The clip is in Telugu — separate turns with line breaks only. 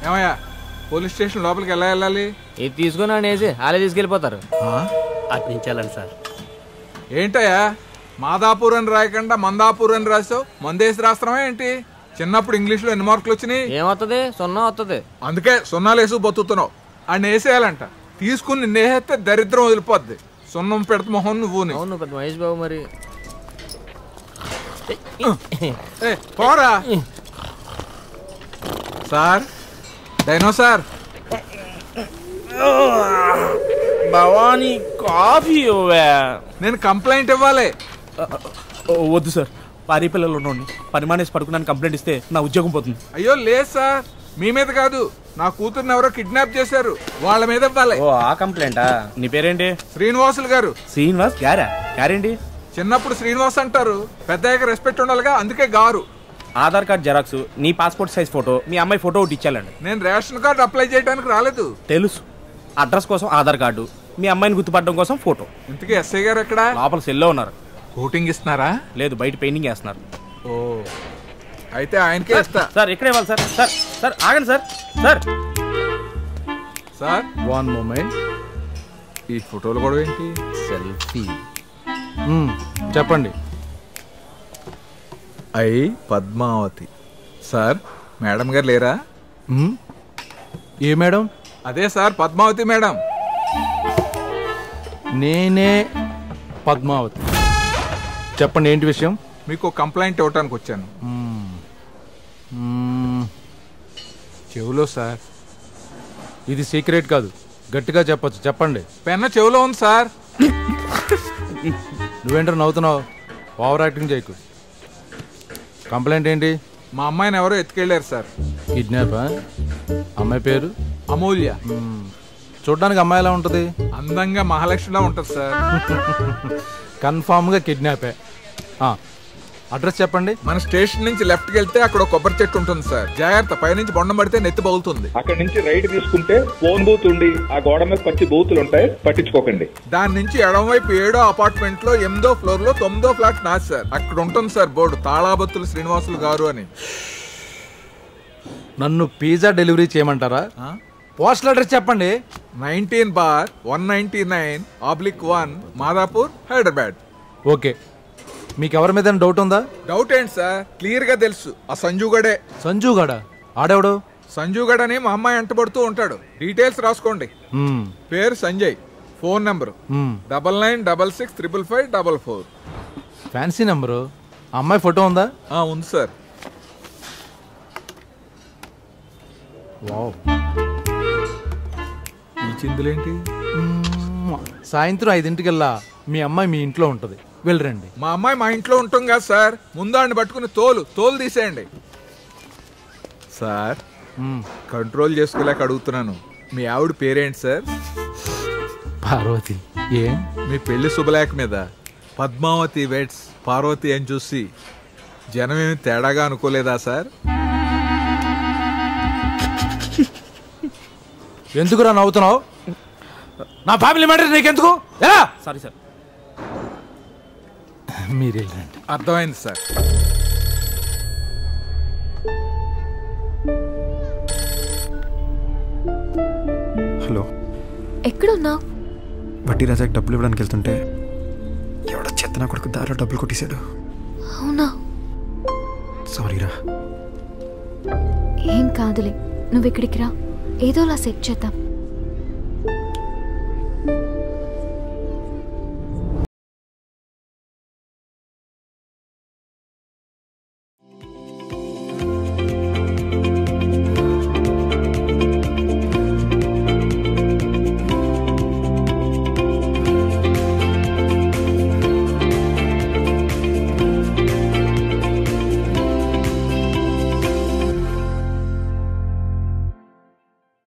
ఏమయ్యా పోలీస్ స్టేషన్ లోపలికి ఎలా వెళ్ళాలి?
ఇది తీసుకుని అనేసి వాళ్ళే తీసుకెళ్ళిపోతారు.
అటు నుంచి వెళ్ళండి సార్.
ఏంటయ్యా మాదాపూర్ అని రాయకుండా మందాపూర్ అని రాసావు? మందేసి రాస్తున్నావా ఏంటి? చిన్నప్పుడు ఇంగ్లీష్లో ఎన్ని మార్కులు వచ్చినాయి?
ఏమవుతుంది? 0 వస్తుంది.
అందుకే 0 వేసి బతుకుతున్నావు. ఆయన వేసేయాలంట. తీసుకుని నిన్నేస్తే దరిద్రం వదిలిపోద్ది. 0 పెడత మొహం నువ్వు.
అవును పెద్ద మహేష్ బాబు. మరి
పోరా సార్. డైనోసార్
భవానీ కాఫీ
నేను కంప్లైంట్ ఇవ్వాలి.
వద్దు సార్, పారి పిల్లలు ఉండండి. పని మానేసి పడుకున్నాను కంప్లైంట్ ఇస్తే నా ఉద్యోగం పోతుంది.
అయ్యో లేదు సార్, మీ మీద కాదు, నా కూతుర్ని ఎవరో కిడ్నాప్ చేశారు, వాళ్ళ మీద ఇవ్వాలి.
ఓ ఆ కంప్లైంటా? నీ పేరేంటి?
శ్రీనివాసులు గారు.
శ్రీనివాస్ గారేంటి?
చిన్నప్పుడు శ్రీనివాస్ అంటారు, పెద్దయ్యాక రెస్పెక్ట్ ఉండాలిగా, అందుకే గారు.
ఆధార్ కార్డ్ జెరాక్స్, నీ పాస్పోర్ట్ సైజ్ ఫోటో, మీ అమ్మాయి ఫోటో ఒకటి ఇచ్చాలండి.
నేను రేషన్ కార్డు అప్లై చేయడానికి రాలేదు.
తెలుసు, అడ్రస్ కోసం ఆధార్ కార్డు, మీ అమ్మాయిని గుర్తుపట్టడం కోసం ఫోటో.
ఇంతకీ ఎస్ఐ గారు ఎక్కడ?
లోపల సెల్లో ఉన్నారు.
కోటింగ్ ఇస్తున్నారా?
లేదు, బయట పెయింటింగ్ వేస్తున్నారు.
ఓ అయితే ఆయనకే ఇస్తా.
సార్ ఇక్కడే ఇవ్వాలి సార్. సార్ సార్ ఆగండి సార్. Sir
sir 1 moment. ఈ ఫోటోలు కూడా ఏంటి?
సెల్ఫీ. చెప్పండి.
పద్మావతి. సార్ మేడం గారు లేరా?
ఏ మేడం?
అదే సార్ పద్మావతి మేడం.
నేనే పద్మావతి. చెప్పండి ఏంటి విషయం?
మీకు కంప్లైంట్ ఇవ్వటానికి వచ్చాను.
చెవులో సార్. ఇది సీక్రెట్ కాదు, గట్టిగా చెప్పచ్చు. చెప్పండి.
పెన్న చెవులో ఉంది సార్.
నువ్వేంటో నవ్వుతున్నావు? ఓవర్ యాక్టింగ్ చేయకు. కంప్లైంట్ ఏంటి?
మా అమ్మాయిని ఎవరో ఎత్తుకెళ్ళారు సార్.
కిడ్నాపా? అమ్మాయి పేరు?
అమూల్య.
చూడ్డానికి అమ్మాయి ఎలా ఉంటుంది?
అందంగా మహాలక్ష్మిలా ఉంటుంది సార్.
కన్ఫామ్గా కిడ్నాపే. అడ్రస్ చెప్పండి.
మన స్టేషన్ నుంచి లెఫ్ట్కి వెళ్తే అక్కడ కొబ్బరి చెట్టు ఉంటుంది సార్. జాగ్రత్త, పైనుంచి బొండం పడితే నెత్తి బగులుతుంది.
అక్కడ నుంచి రైట్ తీసుకుంటే ఫోన్ బూత్ ఉండి ఆ గోడ మీద పచ్చి బూతులు ఉంటాయి, పట్టించుకోకండి.
దాని నుంచి ఎడమవైపు 7వ అపార్ట్మెంట్ లో 8వ ఫ్లోర్ లో 9వ ఫ్లాట్ నాది సార్. అక్కడ ఉంటుంది సార్ బోర్డు, తాళాబత్తులు శ్రీనివాసులు గారు అని.
నన్ను పిజ్జా డెలివరీ చేయమంటారా? పోస్టల్ అడ్రస్ చెప్పండి.
19/199/1 మాదాపూర్, హైదరాబాద్.
ఓకే. మీకు ఎవరి మీద డౌట్ ఉందా?
డౌట్ ఏంటి సార్, క్లియర్ గా తెలుసు. ఆ సంజుగడే.
సంజుగాడా? ఆడెవడు?
సంజుగడ్ అని మా అమ్మాయి అంటబడుతూ ఉంటాడు. డీటెయిల్స్ రాసుకోండి. పేరు Sanjay, phone number 9966655544.
Fancy number. అమ్మాయి ఫోటో ఉందా?
ఉంది సార్.
వావ్.
ఈ చిందులేంటి?
సాయంత్రం 5ంటికల్లా మీ అమ్మాయి మీ ఇంట్లో ఉంటుంది, వెళ్ళరండి.
మా అమ్మాయి మా ఇంట్లో ఉంటాం కదా సార్. ముందాన్ని పట్టుకుని తోలు తీసేయండి సార్. కంట్రోల్ చేసుకోలేక అడుగుతున్నాను, మీ ఆవిడ పేరేంటి సార్?
పార్వతి. ఏ
మీ పెళ్లి శుభలేఖ మీద పద్మావతి వెడ్స్ పార్వతి అని చూసి జనమేమి తేడాగా అనుకోలేదా సార్?
ఎందుకురా నవ్వుతున్నావు? నా ఫ్యామిలీ మ్యాటర్ నీకెందుకు? ఎలా?
Sorry sir.
మీరు వెళ్ళండి.
అర్థమైంది సార్.
హలో,
ఎక్కడున్నావు?
వడ్డీ రాజాకి డబ్బులు ఇవ్వడానికి వెళ్తుంటే ఎవడో చెత్త నా కొడుకు దారిలో డబ్బులు కొట్టేశాడు.
అవునా?
సారీరా.
ఏం కాదులే, నువ్వు ఇక్కడికి రా, ఏదోలా సెట్ చేద్దాం.